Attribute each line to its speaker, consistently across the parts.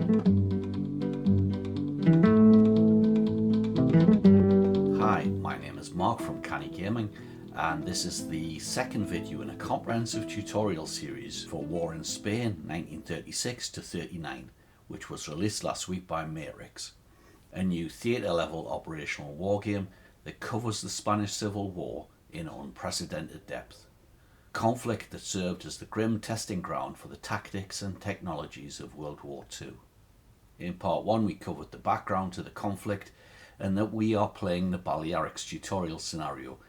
Speaker 1: Hi, my name is Mark from Cannae, and this is the second video in a comprehensive tutorial series for War in Spain 1936 to 39, which was released last week by Matrix, a new theatre level operational wargame that covers the Spanish Civil War in unprecedented depth. Conflict that served as the grim testing ground for the tactics and technologies of World War II. In part 1 we covered the background to the conflict and that we are playing the Balearics tutorial scenario.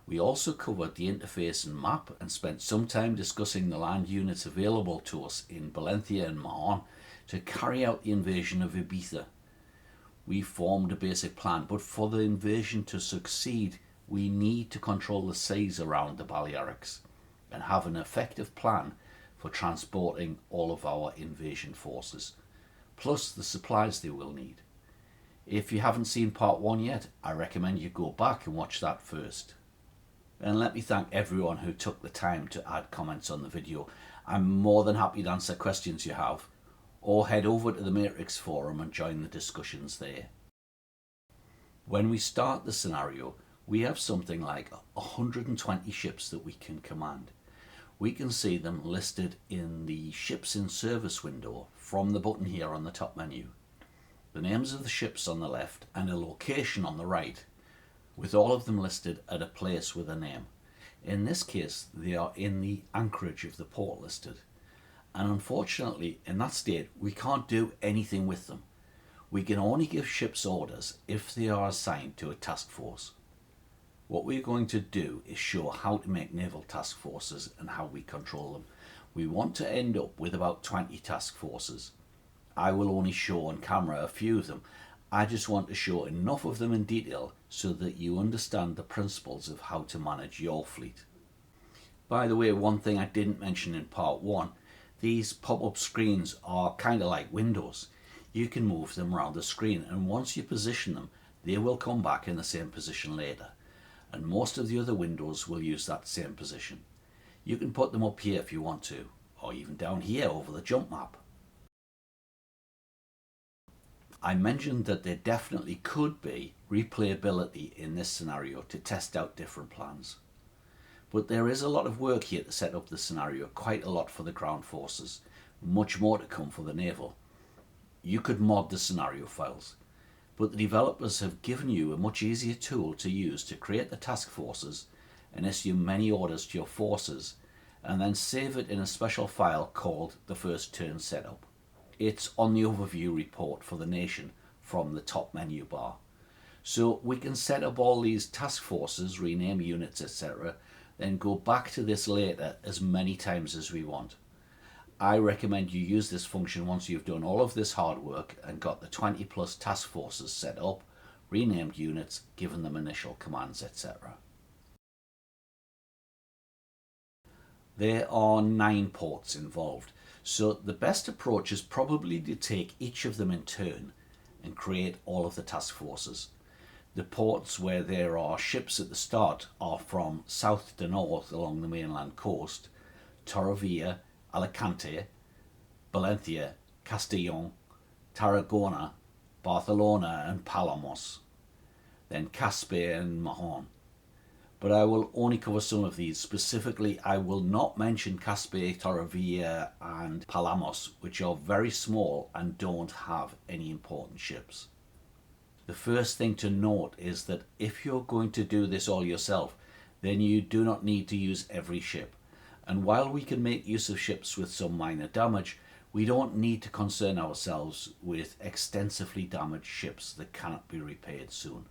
Speaker 1: We also covered the interface and map and spent some time discussing the land units available to us in Valencia and Mahon to carry out the invasion of Ibiza. We formed a basic plan, but for the invasion to succeed we need to control the seas around the Balearics and have an effective plan for transporting all of our invasion forces, plus the supplies they will need. If you haven't seen part 1 yet, I recommend you go back and watch that first. And let me thank everyone who took the time to add comments on the video. I'm more than happy to answer questions you have, or head over to the Matrix forum and join the discussions there. When we start the scenario, we have something like 120 ships that we can command. We can see them listed in the Ships in Service window from the button here on the top menu. The names of the ships on the left and a location on the right, with all of them listed at a place with a name. In this case they are in the anchorage of the port listed, and unfortunately in that state we can't do anything with them. We can only give ships orders if they are assigned to a task force. What we're going to do is show how to make naval task forces and how we control them. We want to end up with about 20 task forces. I will only show on camera a few of them. I just want to show enough of them in detail so that you understand the principles of how to manage your fleet. By the way, one thing I didn't mention in part 1, these pop-up screens are kind of like windows. You can move them around the screen, and once you position them, they will come back in the same position later. And most of the other windows will use that same position. You can put them up here if you want to, or even down here over the jump map. I mentioned that there definitely could be replayability in this scenario to test out different plans. But there is a lot of work here to set up the scenario, quite a lot for the ground forces, much more to come for the naval. You could mod the scenario files, but the developers have given you a much easier tool to use to create the task forces and issue many orders to your forces, and then save it in a special file called the first turn setup. It's on the overview report for the nation from the top menu bar. So we can set up all these task forces, rename units, etc., then go back to this later as many times as we want. I recommend you use this function once you've done all of this hard work and got the 20 plus task forces set up, renamed units, given them initial commands, etc. There are 9 ports involved, so the best approach is probably to take each of them in turn and create all of the task forces. The ports where there are ships at the start are from south to north along the mainland coast: Torrevieja, Alicante, Valencia, Castellón, Tarragona, Barcelona and Palamos, then Caspe and Mahon. But I will only cover some of these. Specifically, I will not mention Caspe, Torrevieja and Palamos, which are very small and don't have any important ships. The first thing to note is that if you're going to do this all yourself, then you do not need to use every ship. And while we can make use of ships with some minor damage, we don't need to concern ourselves with extensively damaged ships that cannot be repaired soon.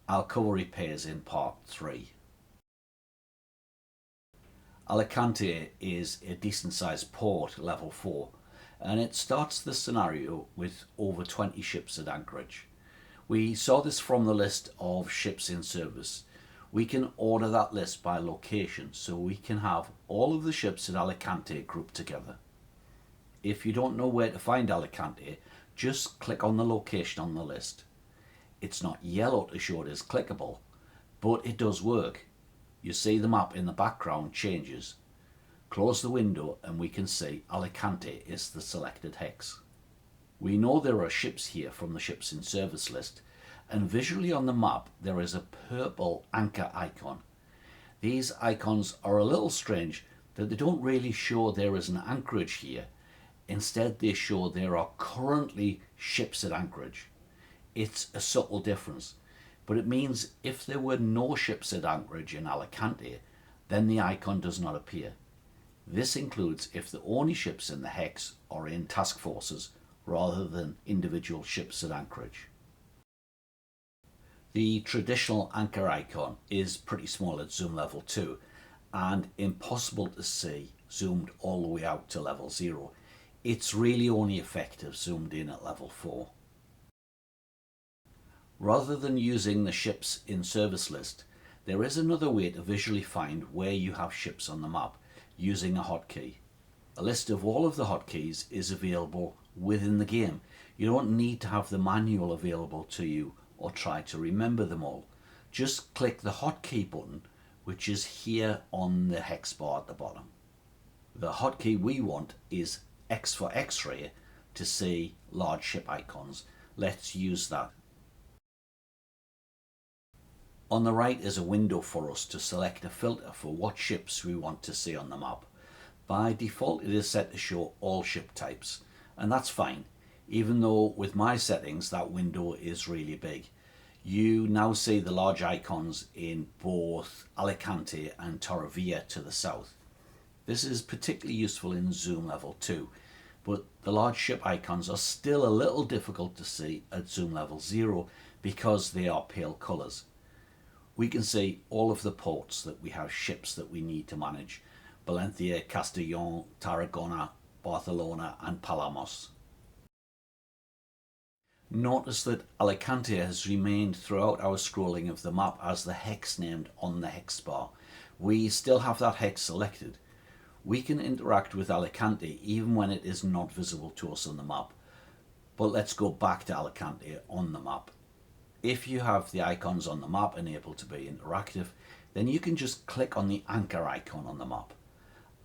Speaker 1: I'll cover repairs in part 3. Alicante is a decent sized port, level 4, and it starts the scenario with over 20 ships at anchorage. We saw this from the list of ships in service. We can order that list by location, so we can have all of the ships at Alicante grouped together. If you don't know where to find Alicante, just click on the location on the list. It's not yellow to show it is clickable, but it does work. You see the map in the background changes. Close the window and we can see Alicante is the selected hex. We know there are ships here from the ships in service list, and visually on the map there is a purple anchor icon. These icons are a little strange that they don't really show there is an anchorage here. Instead they show there are currently ships at anchorage. It's a subtle difference, but it means if there were no ships at anchorage in Alicante, then the icon does not appear. This includes if the only ships in the hex are in task forces rather than individual ships at anchorage. The traditional anchor icon is pretty small at zoom level 2 and impossible to see zoomed all the way out to level 0. It's really only effective zoomed in at level 4. Rather than using the ships in service list, there is another way to visually find where you have ships on the map using a hotkey. A list of all of the hotkeys is available within the game. You don't need to have the manual available to you or try to remember them all. Just click the hotkey button, which is here on the hex bar at the bottom. The hotkey we want is X for X-ray to see large ship icons. Let's use that. On the right is a window for us to select a filter for what ships we want to see on the map. By default it is set to show all ship types, and that's fine, even though with my settings that window is really big. You now see the large icons in both Alicante and Torrevieja to the south. This is particularly useful in zoom level 2, but the large ship icons are still a little difficult to see at zoom level 0 because they are pale colours. We can see all of the ports that we have ships that we need to manage: Valencia, Castellón, Tarragona, Barcelona and Palamos. Notice that Alicante has remained throughout our scrolling of the map as the hex named on the hex bar. We still have that hex selected. We can interact with Alicante even when it is not visible to us on the map. But let's go back to Alicante on the map. If you have the icons on the map enabled to be interactive, then you can just click on the anchor icon on the map.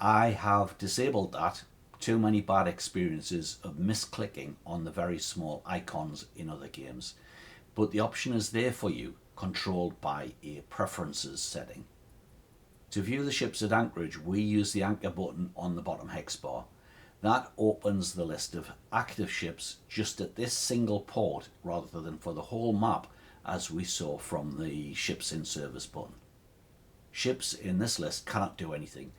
Speaker 1: I have disabled that. Too many bad experiences of misclicking on the very small icons in other games, but the option is there for you, controlled by a preferences setting. To view the ships at anchorage, we use the anchor button on the bottom hex bar. That opens the list of active ships just at this single port rather than for the whole map, as we saw from the ships in service button. Ships in this list cannot do anything.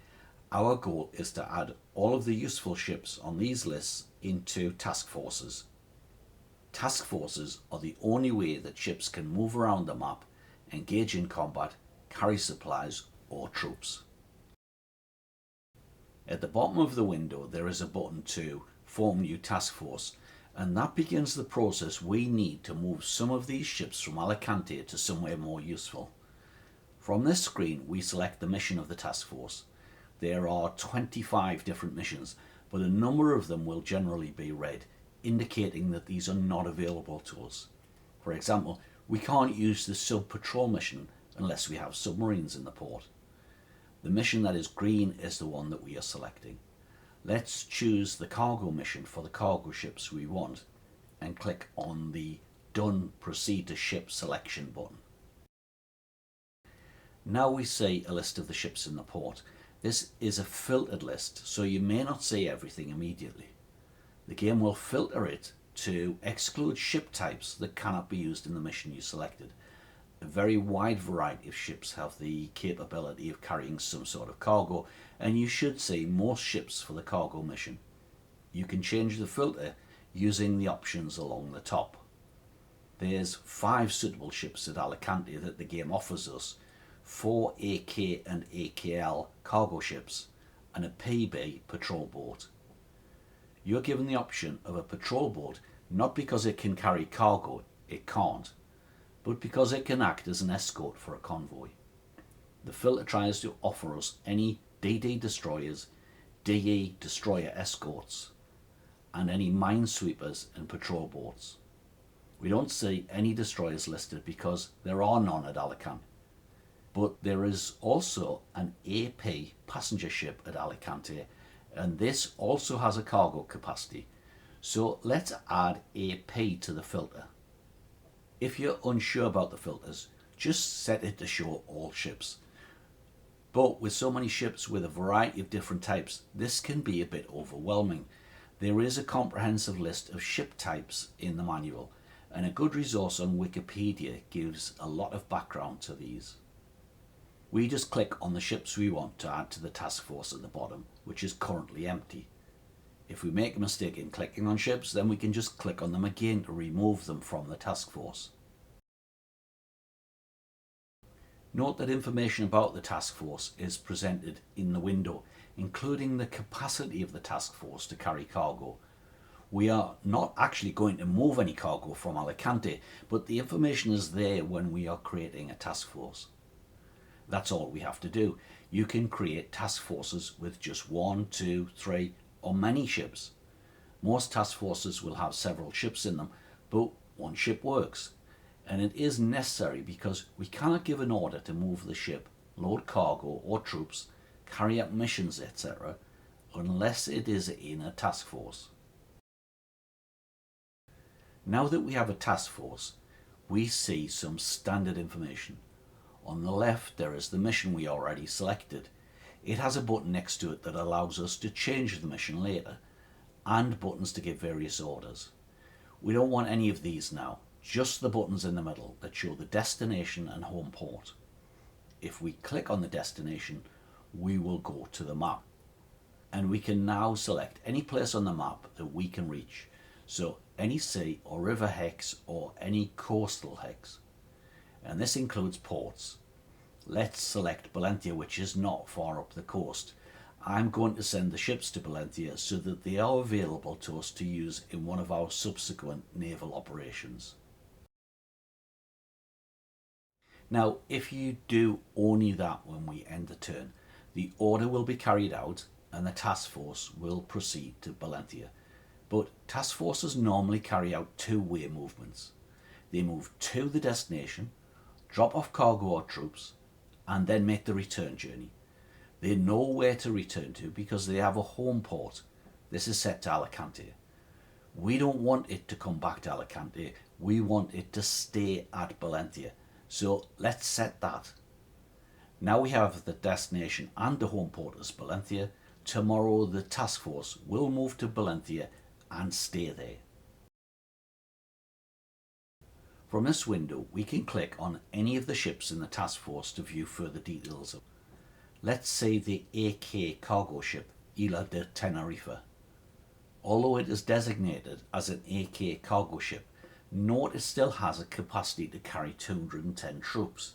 Speaker 1: Our goal is to add all of the useful ships on these lists into task forces. Task forces are the only way that ships can move around the map, engage in combat, carry supplies or troops. At the bottom of the window there is a button to form new task force, and that begins the process we need to move some of these ships from Alicante to somewhere more useful. From this screen we select the mission of the task force. There are 25 different missions, but a number of them will generally be red, indicating that these are not available to us. For example, we can't use the sub-patrol mission unless we have submarines in the port. The mission that is green is the one that we are selecting. Let's choose the cargo mission for the cargo ships we want and click on the Done Proceed to Ship selection button. Now we see a list of the ships in the port. This is a filtered list, so you may not see everything immediately. The game will filter it to exclude ship types that cannot be used in the mission you selected. A very wide variety of ships have the capability of carrying some sort of cargo, and you should see most ships for the cargo mission. You can change the filter using the options along the top. There's 5 suitable ships at Alicante that the game offers us: 4 AK and AKL cargo ships and a PB patrol boat. You're given the option of a patrol boat not because it can carry cargo, it can't, but because it can act as an escort for a convoy. The filter tries to offer us any DD destroyers, DE destroyer escorts, and any minesweepers and patrol boats. We don't see any destroyers listed because there are none at Alicante. But there is also an AP passenger ship at Alicante, and this also has a cargo capacity. So let's add AP to the filter. If you're unsure about the filters, just set it to show all ships. But with so many ships with a variety of different types, this can be a bit overwhelming. There is a comprehensive list of ship types in the manual, and a good resource on Wikipedia gives a lot of background to these. We just click on the ships we want to add to the task force at the bottom, which is currently empty. If we make a mistake in clicking on ships, then we can just click on them again to remove them from the task force. Note that information about the task force is presented in the window, including the capacity of the task force to carry cargo. We are not actually going to move any cargo from Alicante, but the information is there when we are creating a task force. That's all we have to do. You can create task forces with just 1, 2, 3 or many ships. Most task forces will have several ships in them, but one ship works. And it is necessary because we cannot give an order to move the ship, load cargo or troops, carry out missions, etc., unless it is in a task force. Now that we have a task force, we see some standard information. On the left there is the mission we already selected. It has a button next to it that allows us to change the mission later, and buttons to give various orders. We don't want any of these now, just the buttons in the middle that show the destination and home port. If we click on the destination, we will go to the map. And we can now select any place on the map that we can reach. So any sea or river hex or any coastal hex. And this includes ports. Let's select Valentia, which is not far up the coast. I'm going to send the ships to Valentia so that they are available to us to use in one of our subsequent naval operations. Now, if you do only that when we end the turn, the order will be carried out and the task force will proceed to Valentia. But task forces normally carry out two-way movements. They move to the destination, drop off cargo or troops, and then make the return journey. They know where to return to because they have a home port. This is set to Alicante. We don't want it to come back to Alicante. We want it to stay at Valentia. So let's set that. Now we have the destination and the home port as Valentia. Tomorrow the task force will move to Valentia and stay there. From this window we can click on any of the ships in the task force to view further details. Let's say the AK cargo ship Isla de Tenerife. Although it is designated as an AK cargo ship, note it still has a capacity to carry 210 troops.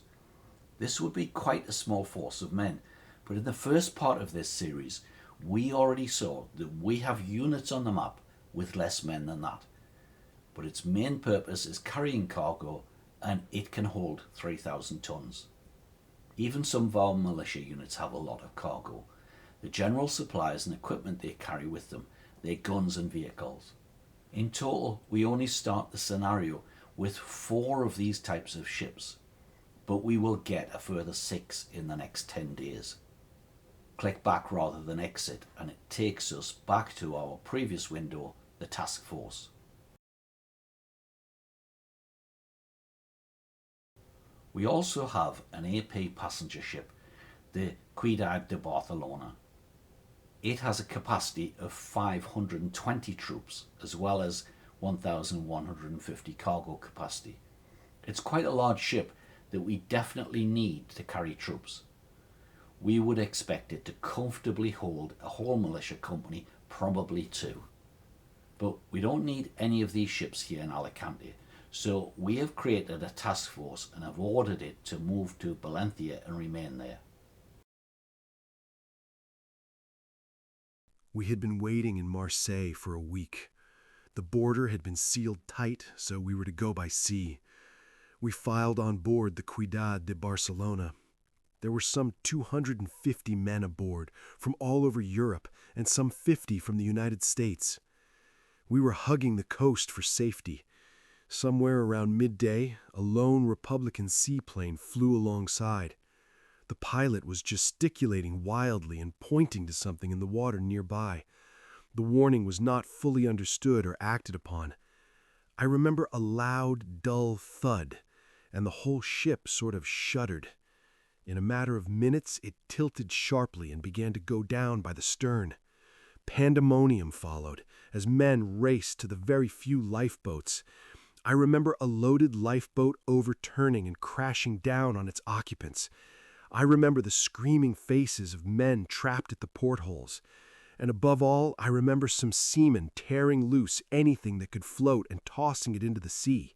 Speaker 1: This would be quite a small force of men, but in the first part of this series we already saw that we have units on the map with less men than that. But its main purpose is carrying cargo and it can hold 3,000 tons. Even some of our militia units have a lot of cargo. The general supplies and equipment they carry with them, their guns and vehicles. In total, we only start the scenario with 4 of these types of ships, but we will get a further 6 in the next 10 days. Click back rather than exit and it takes us back to our previous window, the task force. We also have an AP passenger ship, the Ciudad de Barcelona. It has a capacity of 520 troops as well as 1,150 cargo capacity. It's quite a large ship that we definitely need to carry troops. We would expect it to comfortably hold a whole militia company, probably 2. But we don't need any of these ships here in Alicante, so we have created a task force and have ordered it to move to Valentia and remain there.
Speaker 2: We had been waiting in Marseille for a week. The border had been sealed tight, so we were to go by sea. We filed on board the Ciudad de Barcelona. There were some 250 men aboard from all over Europe and some 50 from the United States. We were hugging the coast for safety. Somewhere around midday, a lone Republican seaplane flew alongside. The pilot was gesticulating wildly and pointing to something in the water nearby, The warning was not fully understood or acted upon. I remember a loud, dull thud, and the whole ship sort of shuddered. In a matter of minutes, it tilted sharply and began to go down by the stern. Pandemonium followed, as men raced to the very few lifeboats. I remember a loaded lifeboat overturning and crashing down on its occupants. I remember the screaming faces of men trapped at the portholes. And above all, I remember some seamen tearing loose anything that could float and tossing it into the sea.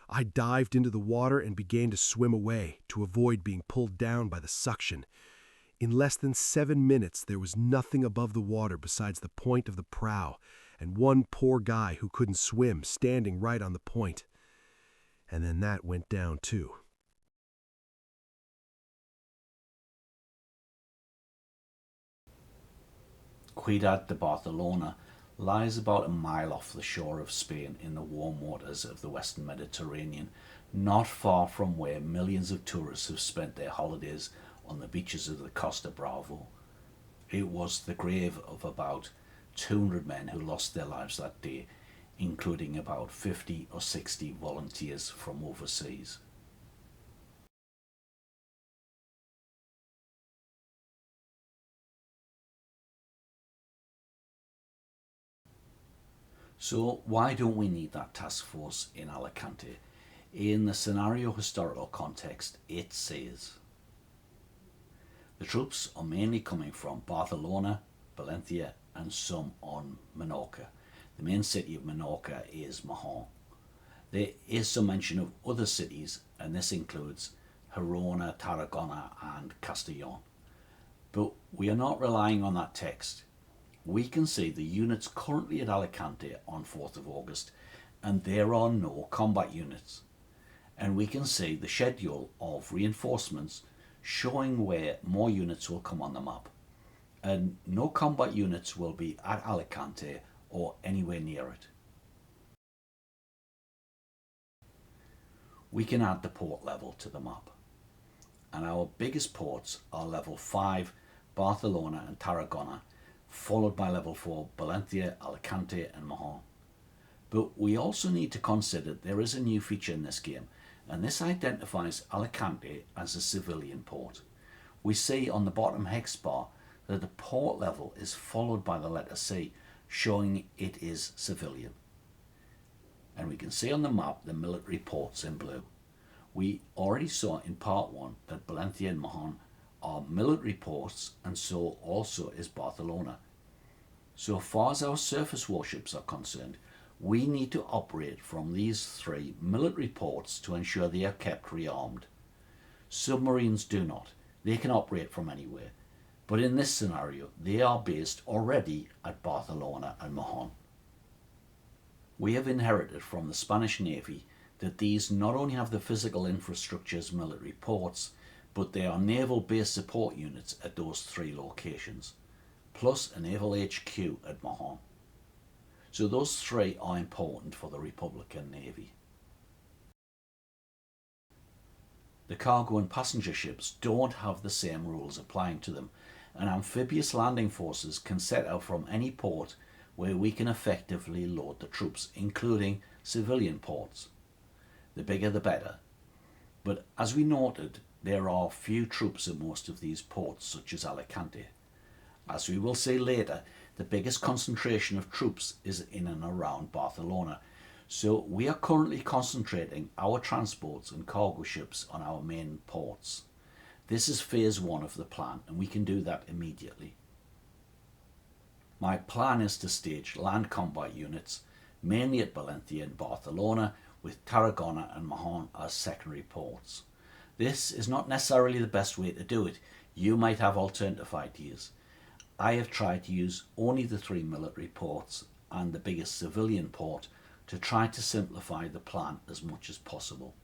Speaker 2: I dived into the water and began to swim away to avoid being pulled down by the suction. In less than 7 minutes, there was nothing above the water besides the point of the prow, and one poor guy who couldn't swim standing right on the point. And then that went down too.
Speaker 1: Ciudad de Barcelona lies about a mile off the shore of Spain in the warm waters of the western Mediterranean, not far from where millions of tourists have spent their holidays on the beaches of the Costa Bravo. It was the grave of about 200 men who lost their lives that day, including about 50 or 60 volunteers from overseas. So why don't we need that task force in Alicante? In the scenario historical context, it says the troops are mainly coming from Barcelona, Valencia and some on Menorca. The main city of Menorca is Mahon. There is some mention of other cities, and this includes Girona, Tarragona and Castellón. But we are not relying on that text. We can see the units currently at Alicante on 4th of August, and there are no combat units. And we can see the schedule of reinforcements showing where more units will come on the map. And no combat units will be at Alicante or anywhere near it. We can add the port level to the map. And our biggest ports are level 5, Barcelona and Tarragona, followed by level 4, Valencia, Alicante and Mahon. But we also need to consider there is a new feature in this game, and this identifies Alicante as a civilian port. We see on the bottom hex bar that the port level is followed by the letter C, showing it is civilian. And we can see on the map the military ports in blue. We already saw in part 1 that Valencia and Mahon are military ports, and so also is Barcelona. So far as our surface warships are concerned, we need to operate from these 3 military ports to ensure they are kept rearmed. Submarines do not. They can operate from anywhere. But in this scenario, they are based already at Barcelona and Mahon. We have inherited from the Spanish Navy that these not only have the physical infrastructure as military ports, but they are naval base support units at those 3 locations, plus a naval HQ at Mahon. So those 3 are important for the Republican Navy. The cargo and passenger ships don't have the same rules applying to them, and amphibious landing forces can set out from any port where we can effectively load the troops, including civilian ports. The bigger the better. But as we noted, there are few troops at most of these ports, such as Alicante. As we will see later, the biggest concentration of troops is in and around Barcelona, so we are currently concentrating our transports and cargo ships on our main ports. This is phase 1 of the plan, and we can do that immediately. My plan is to stage land combat units, mainly at Valencia and Barcelona, with Tarragona and Mahon as secondary ports. This is not necessarily the best way to do it. You might have alternative ideas. I have tried to use only the 3 military ports and the biggest civilian port to try to simplify the plan as much as possible.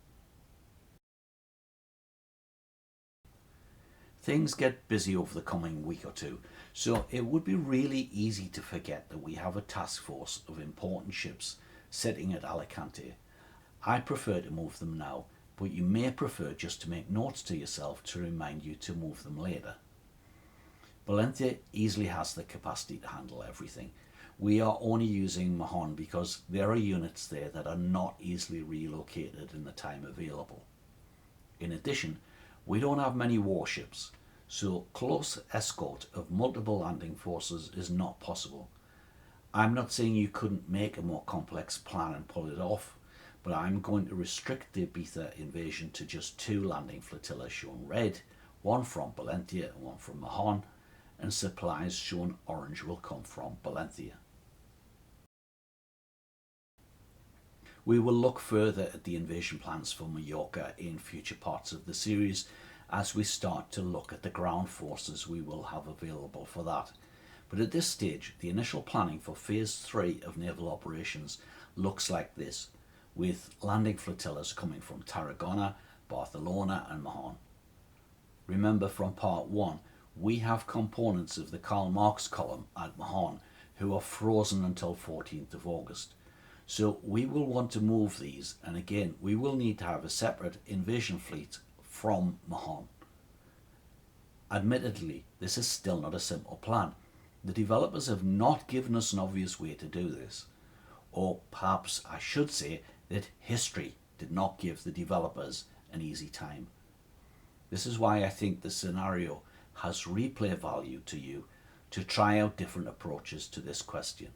Speaker 1: Things get busy over the coming week or 2, so it would be really easy to forget that we have a task force of important ships sitting at Alicante. I prefer to move them now, but you may prefer just to make notes to yourself to remind you to move them later. Valencia easily has the capacity to handle everything. We are only using Mahon because there are units there that are not easily relocated in the time available. In addition, we don't have many warships, so close escort of multiple landing forces is not possible. I'm not saying you couldn't make a more complex plan and pull it off, but I'm going to restrict the Ibiza invasion to just 2 landing flotillas shown red, one from Valentia and one from Mahon, and supplies shown orange will come from Valentia. We will look further at the invasion plans for Mallorca in future parts of the series as we start to look at the ground forces we will have available for that. But at this stage, the initial planning for Phase 3 of naval operations looks like this, with landing flotillas coming from Tarragona, Barcelona and Mahon. Remember from Part 1, we have components of the Karl Marx column at Mahon who are frozen until 14th of August. So we will want to move these, and again we will need to have a separate invasion fleet from Mahon. Admittedly, this is still not a simple plan. The developers have not given us an obvious way to do this. Or perhaps I should say that history did not give the developers an easy time. This is why I think the scenario has replay value to you to try out different approaches to this question.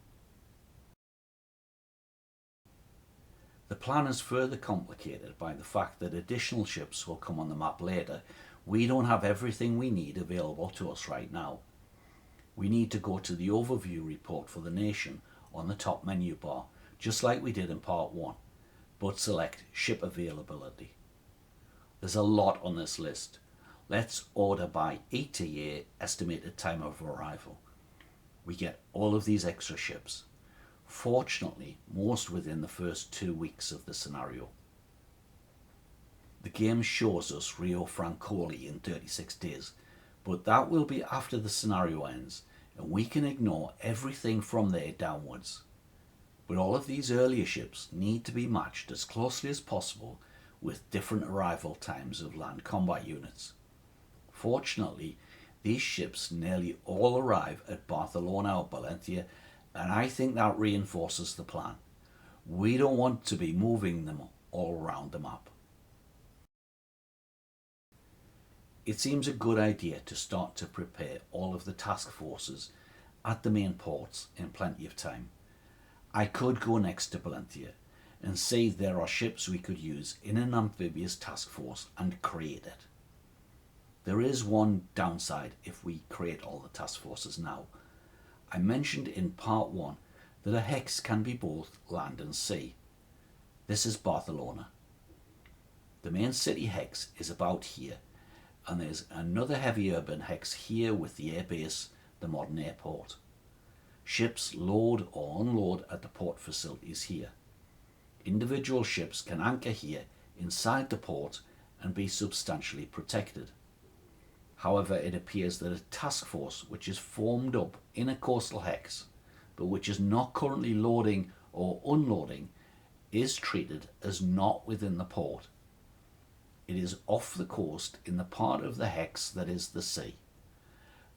Speaker 1: The plan is further complicated by the fact that additional ships will come on the map later. We don't have everything we need available to us right now. We need to go to the overview report for the nation on the top menu bar, just like we did in Part 1, but select ship availability. There's a lot on this list. Let's order by ETA, estimated time of arrival. We get all of these extra ships. Fortunately, most within the first 2 weeks of the scenario. The game shows us Rio Francoli in 36 days, but that will be after the scenario ends, and we can ignore everything from there downwards. But all of these earlier ships need to be matched as closely as possible with different arrival times of land combat units. Fortunately, these ships nearly all arrive at Barcelona or Valentia, and I think that reinforces the plan. We don't want to be moving them all around the map. It seems a good idea to start to prepare all of the task forces at the main ports in plenty of time. I could go next to Valentia and say there are ships we could use in an amphibious task force and create it. There is one downside if we create all the task forces now. I mentioned in Part 1 that a hex can be both land and sea. This is Barcelona. The main city hex is about here, and there's another heavy urban hex here with the airbase, the modern airport. Ships load or unload at the port facilities here. Individual ships can anchor here inside the port and be substantially protected. However, it appears that a task force which is formed up in a coastal hex, but which is not currently loading or unloading, is treated as not within the port. It is off the coast in the part of the hex that is the sea,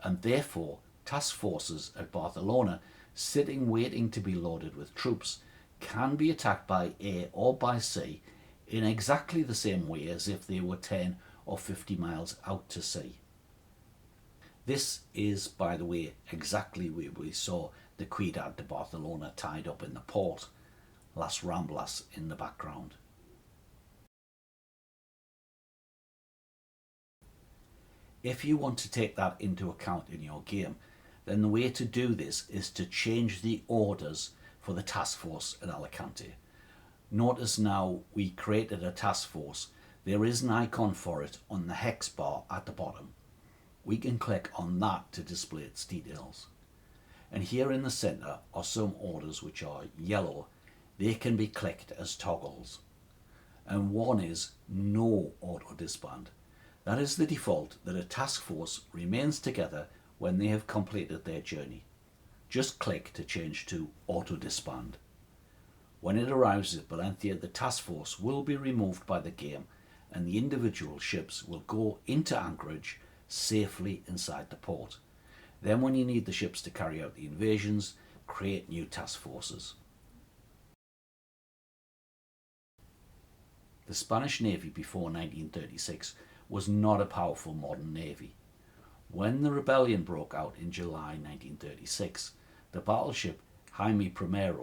Speaker 1: and therefore task forces at Barcelona sitting waiting to be loaded with troops can be attacked by air or by sea in exactly the same way as if they were 10 or 50 miles out to sea. This is, by the way, exactly where we saw the Ciudad de Barcelona tied up in the port, Las Ramblas in the background. If you want to take that into account in your game, then the way to do this is to change the orders for the task force at Alicante. Notice now we created a task force. There is an icon for it on the hex bar at the bottom. We can click on that to display its details. And here in the center are some orders which are yellow. They can be clicked as toggles. And one is no auto disband. That is the default that a task force remains together when they have completed their journey. Just click to change to auto disband. When it arrives at Valentia, the task force will be removed by the game and the individual ships will go into anchorage safely inside the port. Then when you need the ships to carry out the invasions, create new task forces. The Spanish Navy before 1936 was not a powerful modern navy. When the rebellion broke out in July 1936, the battleship Jaime I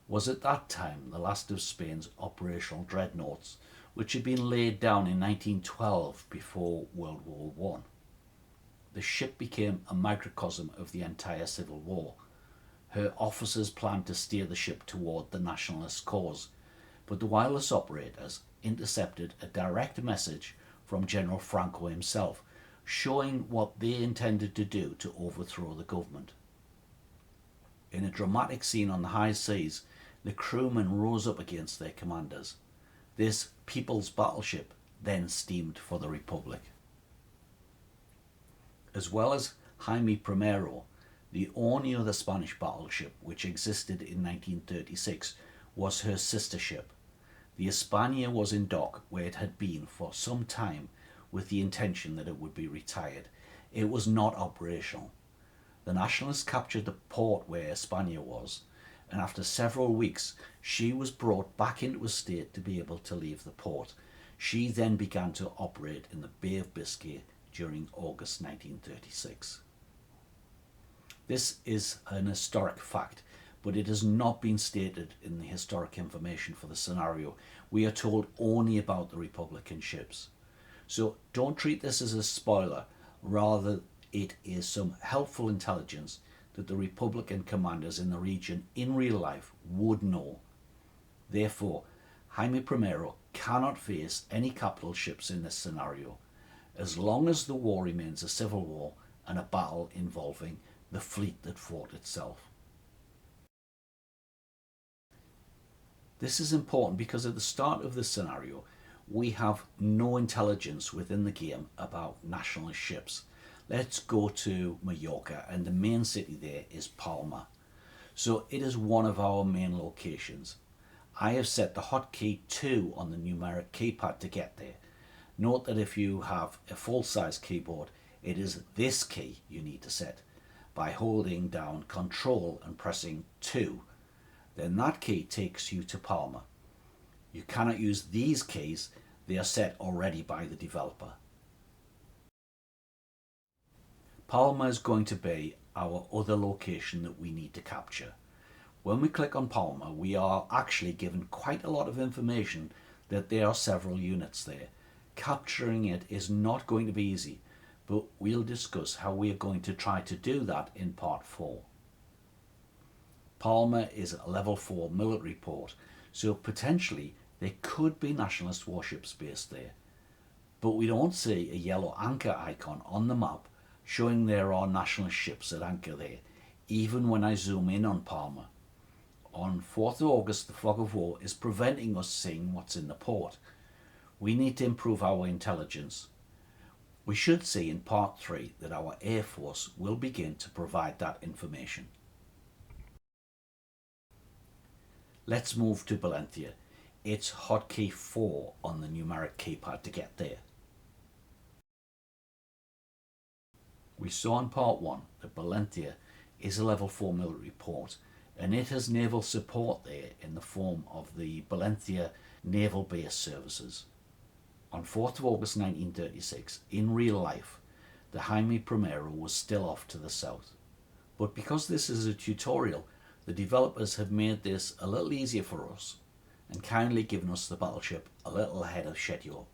Speaker 1: was at that time the last of Spain's operational dreadnoughts, which had been laid down in 1912 before World War I. The ship became a microcosm of the entire Civil War. Her officers planned to steer the ship toward the nationalist cause, but the wireless operators intercepted a direct message from General Franco himself, showing what they intended to do to overthrow the government. In a dramatic scene on the high seas, the crewmen rose up against their commanders. This people's battleship then steamed for the Republic. As well as Jaime I, the only other Spanish battleship which existed in 1936 was her sister ship. The Hispania was in dock where it had been for some time with the intention that it would be retired. It was not operational. The Nationalists captured the port where Hispania was, and after several weeks she was brought back into a state to be able to leave the port. She then began to operate in the Bay of Biscay during August 1936. This is an historic fact, but it has not been stated in the historic information for the scenario. We are told only about the Republican ships. So don't treat this as a spoiler, rather it is some helpful intelligence that the Republican commanders in the region in real life would know. Therefore, Jaime I cannot face any capital ships in this scenario, as long as the war remains a civil war and a battle involving the fleet that fought itself. This is important because at the start of this scenario, we have no intelligence within the game about nationalist ships. Let's go to Mallorca, and the main city there is Palma. So it is one of our main locations. I have set the hotkey 2 on the numeric keypad to get there. Note that if you have a full-size keyboard, it is this key you need to set by holding down Control and pressing 2. Then that key takes you to Palma. You cannot use these keys, they are set already by the developer. Palma is going to be our other location that we need to capture. When we click on Palma, we are actually given quite a lot of information that there are several units there. Capturing it is not going to be easy, but we'll discuss how we are going to try to do that in part 4. Palma is a level 4 military port, so potentially there could be nationalist warships based there. But we don't see a yellow anchor icon on the map showing there are nationalist ships at anchor there, even when I zoom in on Palma. On 4th of August, the fog of war is preventing us seeing what's in the port. We need to improve our intelligence. We should see in part 3 that our Air Force will begin to provide that information. Let's move to Valencia. It's hotkey 4 on the numeric keypad to get there. We saw in part 1 that Valencia is a level 4 military port, and it has naval support there in the form of the Valencia Naval Base Services. On 4th of August 1936, in real life, the Jaime I was still off to the south. But because this is a tutorial, the developers have made this a little easier for us and kindly given us the battleship a little ahead of schedule.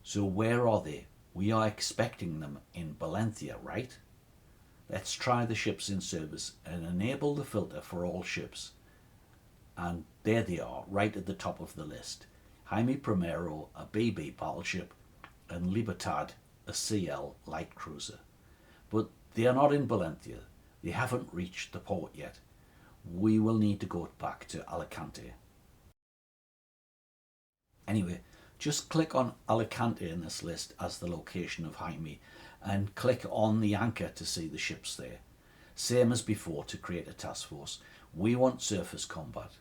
Speaker 1: So where are they? We are expecting them in Valencia, right? Let's try the ships in service and enable the filter for all ships. And there they are, right at the top of the list. Jaime I, a BB battleship, and Libertad, a CL light cruiser. But they are not in Valencia. They haven't reached the port yet. We will need to go back to Alicante. Anyway, just click on Alicante in this list as the location of Jaime and click on the anchor to see the ships there. Same as before to create a task force. We want surface combat.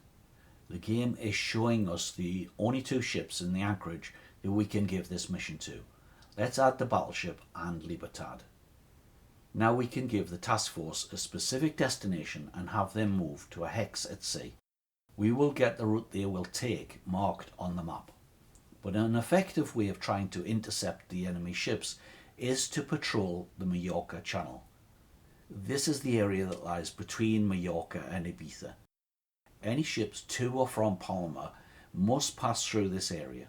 Speaker 1: The game is showing us the only 2 ships in the anchorage that we can give this mission to. Let's add the Battleship and Libertad. Now we can give the task force a specific destination and have them move to a hex at sea. We will get the route they will take marked on the map. But an effective way of trying to intercept the enemy ships is to patrol the Mallorca Channel. This is the area that lies between Mallorca and Ibiza. Any ships to or from Palma must pass through this area.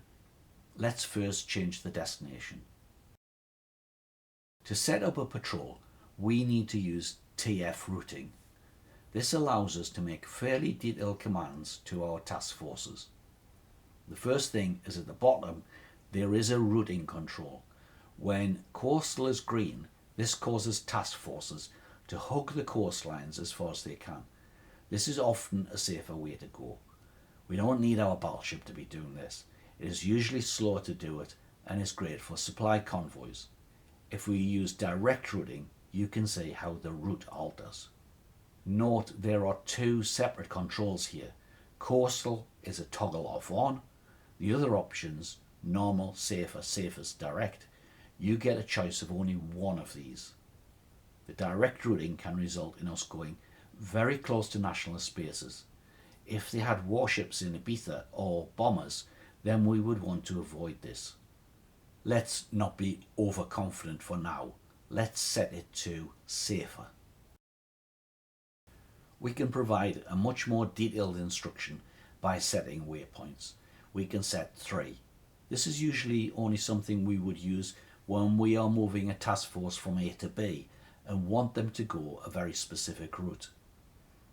Speaker 1: Let's first change the destination. To set up a patrol, we need to use TF routing. This allows us to make fairly detailed commands to our task forces. The first thing is at the bottom, there is a routing control. When coastal is green, this causes task forces to hug the coastlines as far as they can. This is often a safer way to go. We don't need our battleship to be doing this. It is usually slow to do it and is great for supply convoys. If we use direct routing, you can see how the route alters. Note there are two separate controls here. Coastal is a toggle off on. The other options, normal, safer, safest, direct, you get a choice of only one of these. The direct routing can result in us going very close to nationalist bases. If they had warships in Ibiza or bombers, then we would want to avoid this. Let's not be overconfident for now. Let's set it to safer. We can provide a much more detailed instruction by setting waypoints. We can set 3. This is usually only something we would use when we are moving a task force from A to B and want them to go a very specific route.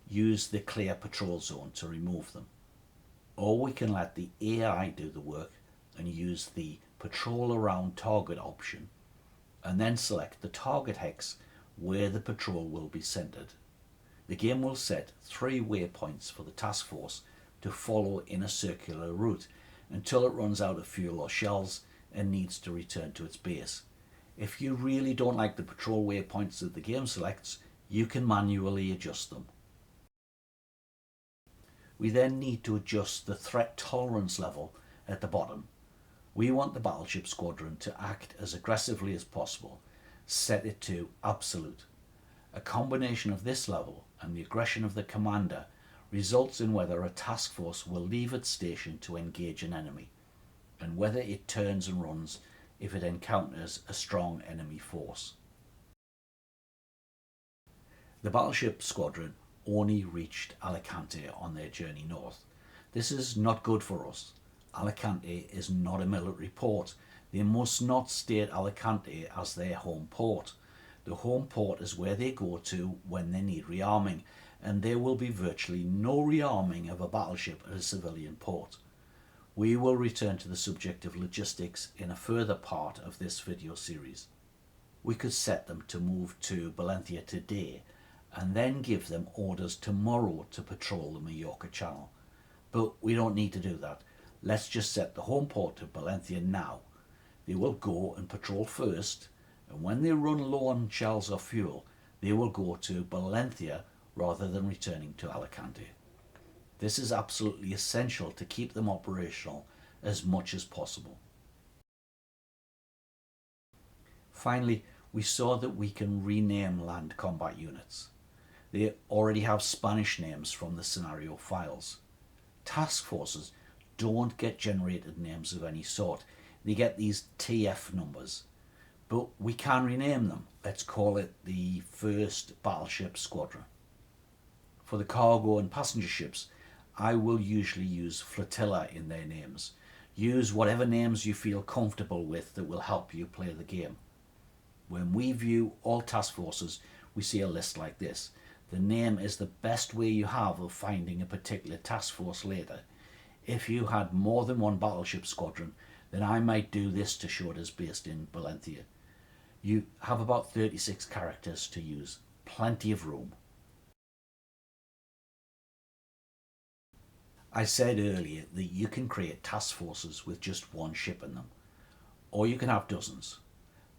Speaker 1: Use the clear patrol zone to remove them. Or we can let the AI do the work and use the patrol around target option and then select the target hex where the patrol will be centered. The game will set 3 waypoints for the task force to follow in a circular route until it runs out of fuel or shells and needs to return to its base. If you really don't like the patrol waypoints that the game selects, you can manually adjust them. We then need to adjust the threat tolerance level at the bottom. We want the battleship squadron to act as aggressively as possible. Set it to absolute. A combination of this level and the aggression of the commander results in whether a task force will leave its station to engage an enemy, and whether it turns and runs if it encounters a strong enemy force. The battleship squadron only reached Alicante on their journey north. This is not good for us. Alicante is not a military port. They must not state Alicante as their home port. The home port is where they go to when they need rearming, and there will be virtually no rearming of a battleship at a civilian port. We will return to the subject of logistics in a further part of this video series. We could set them to move to Valencia today and then give them orders tomorrow to patrol the Mallorca Channel. But we don't need to do that. Let's just set the home port to Valencia now. They will go and patrol first, and when they run low on shells or fuel, they will go to Valencia rather than returning to Alicante. This is absolutely essential to keep them operational as much as possible. Finally, we saw that we can rename land combat units. They already have Spanish names from the scenario files. Task forces don't get generated names of any sort. They get these TF numbers. But we can rename them. Let's call it the 1st Battleship Squadron. For the cargo and passenger ships, I will usually use flotilla in their names. Use whatever names you feel comfortable with that will help you play the game. When we view all task forces, we see a list like this. The name is the best way you have of finding a particular task force later. If you had more than one battleship squadron, then I might do this to show it is based in Valencia. You have about 36 characters to use. Plenty of room. I said earlier that you can create task forces with just one ship in them, or you can have dozens.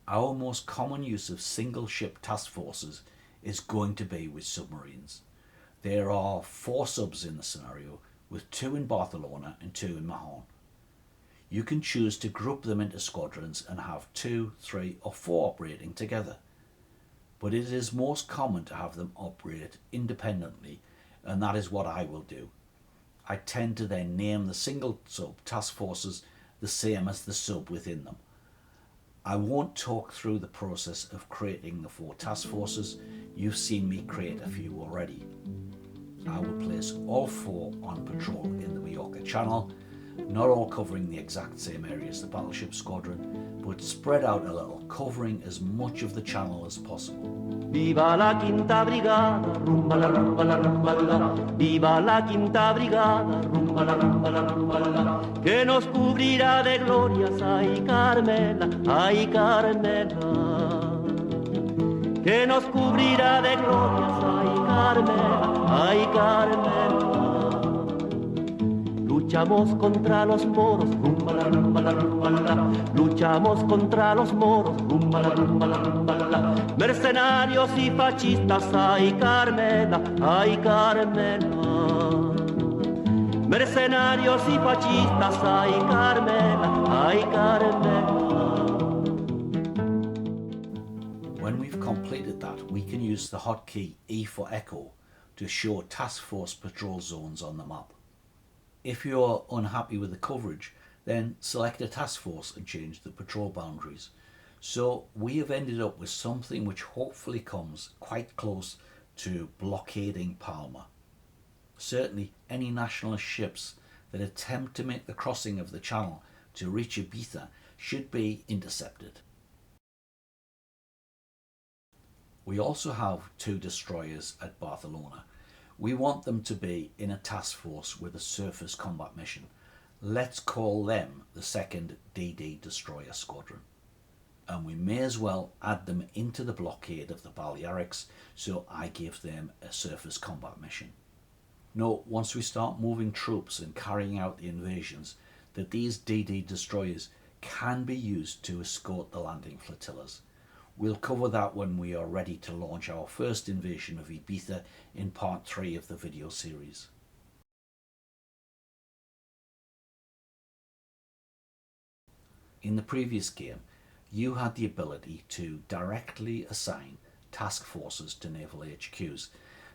Speaker 1: Our most common use of single ship task forces is going to be with submarines. There are 4 subs in the scenario, with 2 in Barcelona and 2 in Mahon. You can choose to group them into squadrons and have 2, 3 or 4 operating together. but it is most common to have them operate independently, and that is what I will do. I tend to then name the single sub task forces the same as the sub within them. I won't talk through the process of creating the 4 task forces. You've seen me create a few already. I will place all 4 on patrol in the Mallorca Channel, not all covering the exact same area as the Battleship Squadron, but spread out a little, covering as much of the channel as possible.
Speaker 3: Viva la quinta brigada, rumba la rumba la rumba la. Viva la quinta brigada, rumba la rumba la rumba la. Que nos cubrirá de glorias, ay Carmela, ay Carmela. Que nos cubrirá de glorias, ay Carmela, ay Carmela. Luchamos contra los moros, rumba la rumba la rumba la. Luchamos contra los moros, rumba la rumba la rumba la. Mercenarios y fascistas, ay Carmela, ay Carmela. Mercenarios y fascistas, ay Carmela, ay Carmela.
Speaker 1: When we've completed that, we can use the hotkey E for Echo to show task force patrol zones on the map. If you're unhappy with the coverage, then select a task force and change the patrol boundaries. So we have ended up with something which hopefully comes quite close to blockading Palma. Certainly any nationalist ships that attempt to make the crossing of the channel to reach Ibiza should be intercepted. We also have 2 destroyers at Barcelona. We want them to be in a task force with a surface combat mission. Let's call them the 2nd DD Destroyer Squadron. And we may as well add them into the blockade of the Balearics, so I give them a surface combat mission. Note, once we start moving troops and carrying out the invasions, that these DD destroyers can be used to escort the landing flotillas. We'll cover that when we are ready to launch our first invasion of Ibiza in part 3 of the video series. In the previous game, you had the ability to directly assign task forces to naval HQs.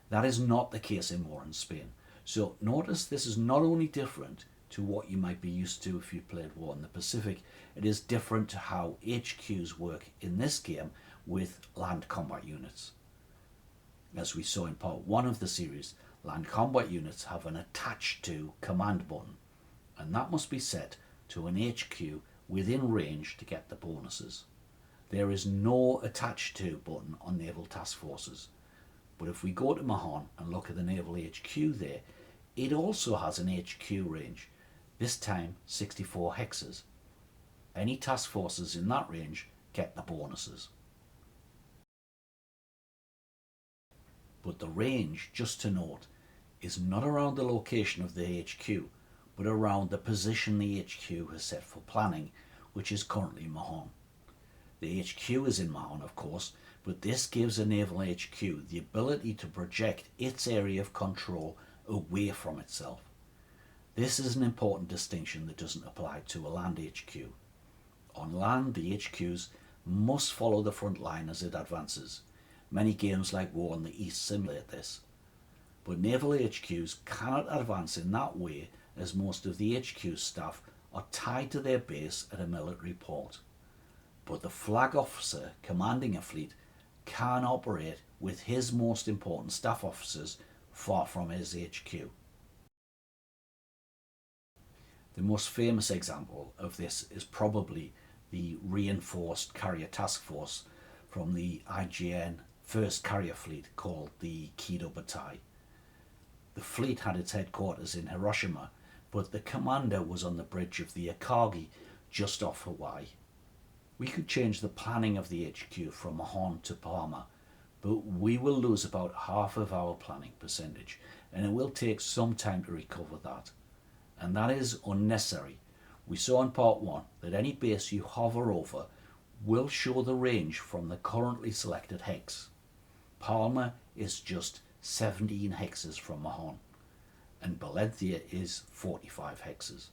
Speaker 1: That is not the case in War in Spain. So notice this is not only different to what you might be used to if you played War in the Pacific, it is different to how HQs work in this game with land combat units. As we saw in part 1 of the series, land combat units have an attached to command button, and that must be set to an HQ within range to get the bonuses. There is no attached to button on naval task forces, but if we go to Mahon and look at the naval HQ there, it also has an HQ range, this time 64 hexes. Any task forces in that range get the bonuses. But the range, just to note, is not around the location of the HQ, but around the position the HQ has set for planning, which is currently Mahon. The HQ is in Mahon, of course, but this gives a naval HQ the ability to project its area of control away from itself. This is an important distinction that doesn't apply to a land HQ. On land, the HQs must follow the front line as it advances. Many games like War in the East simulate this. But naval HQs cannot advance in that way, as most of the HQ staff are tied to their base at a military port. But the flag officer commanding a fleet can operate with his most important staff officers far from his HQ. The most famous example of this is probably the reinforced carrier task force from the IJN first carrier fleet called the Kido Butai. The fleet had its headquarters in Hiroshima, but the commander was on the bridge of the Akagi just off Hawaii. We could change the planning of the HQ from Mahon to Palma, but we will lose about half of our planning percentage, and it will take some time to recover that. And that is unnecessary. We saw in part 1 that any base you hover over will show the range from the currently selected hex. Palma is just 17 hexes from Mahon, and Valencia is 45 hexes.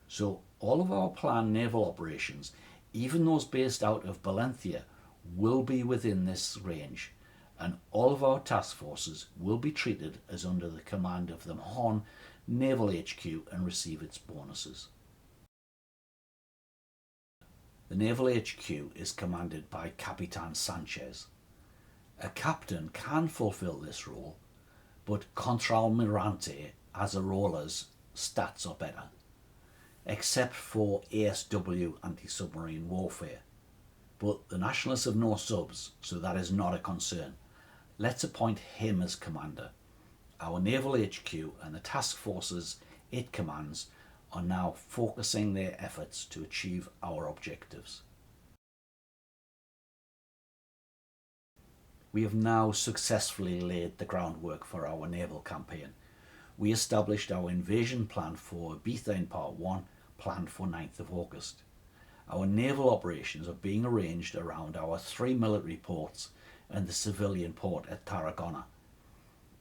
Speaker 1: So all of our planned naval operations, even those based out of Valencia, will be within this range, and all of our task forces will be treated as under the command of the Mahon Naval HQ and receive its bonuses. The Naval HQ is commanded by Capitan Sanchez. A captain can fulfill this role, but Contralmirante as a roller's stats are better, except for ASW anti-submarine warfare. But the Nationalists have no subs, so that is not a concern. Let's appoint him as commander. Our Naval HQ and the task forces it commands are now focusing their efforts to achieve our objectives. We have now successfully laid the groundwork for our naval campaign. We established our invasion plan for Ibiza in Part 1, planned for 9th of August. Our naval operations are being arranged around our 3 military ports and the civilian port at Tarragona.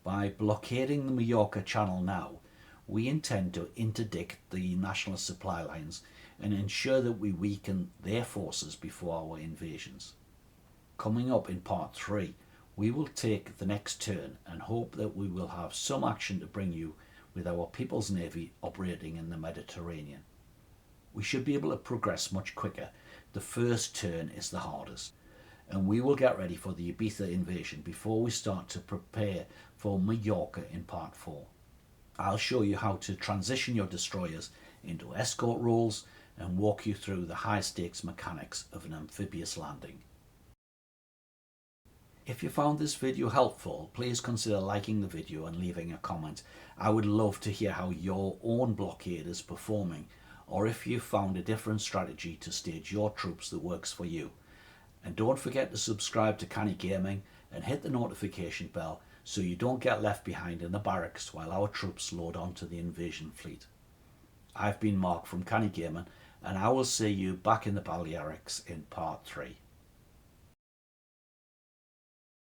Speaker 1: By blockading the Mallorca Channel now, we intend to interdict the nationalist supply lines and ensure that we weaken their forces before our invasions. Coming up in Part 3, we will take the next turn and hope that we will have some action to bring you with our People's Navy operating in the Mediterranean. We should be able to progress much quicker. The first turn is the hardest, and we will get ready for the Ibiza invasion before we start to prepare for Mallorca in Part 4. I'll show you how to transition your destroyers into escort roles and walk you through the high stakes mechanics of an amphibious landing. If you found this video helpful, please consider liking the video and leaving a comment. I would love to hear how your own blockade is performing, or if you found a different strategy to stage your troops that works for you. And don't forget to subscribe to Cannae Gaming and hit the notification bell so you don't get left behind in the barracks while our troops load onto the invasion fleet. I've been Mark from Cannae Gaming, and I will see you back in the Balearics in Part 3.